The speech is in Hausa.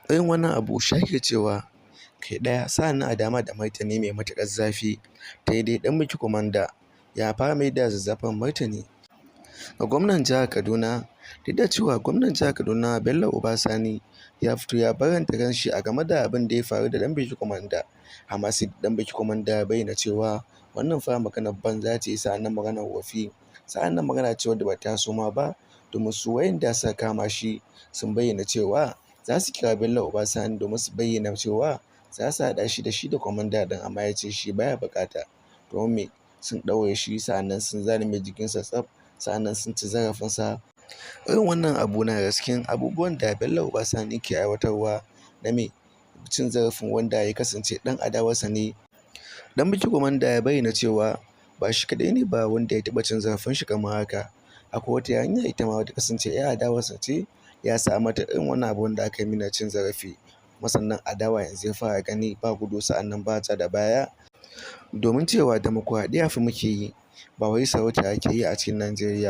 Irin wannan abu shi ake cewa kai ɗaya sa'annan a dama da martani mai matuƙar zafi ta dai ɗan Biki Komanda ya fara maida da zazzafan martani ga gwamnan jihar Kaduna. Duk da cewa gwamnan jihar Kaduna Bello Obasani ya fito ya barranta kanshi a game da abin da ya faru da ɗan Biki Komanda, amma sai ɗan Biki Komanda ya bayyana cewa wannan fa maganar banza ce, sa'annan maganar wofi, sa'annan magana ce wadda ba ta taso ma ba, domin su wayanda suka kama shi sun bayyana cewa za su kira Bello Obasani domin su bayyana cewa za su haɗa shi da Komanda ɗin, amma ya ce shi baya buƙata. Domin me? Sun ɗaure shi, sa'annan sun zane mai jikinsa tsaf, sa'annan sun ci zarafinsa. Irin wannan abu na daga cikin abubuwan da Bello Obasani ke aiwatarwa na me cin zarafin wanda ya kasance ɗan adawarsa ne. Ɗan Biki Komanda ya bayyana cewa ba shi kaɗai ne ba wanda ya taɓa cin zarafin shi kamar haka. Akwai wata yarinya ita ma wadda kasance 'yar adawarsa ce, ya sa mata irin wannan abun da aka yi mai na cin zarafi. Kuma sannan adawa yanzu ya fara gani ba gudu sa'annan ba ja da baya, domin cewa dimokuraɗiyya fa muke yi, ba wai sarauta ake yi a cikin Najeriya.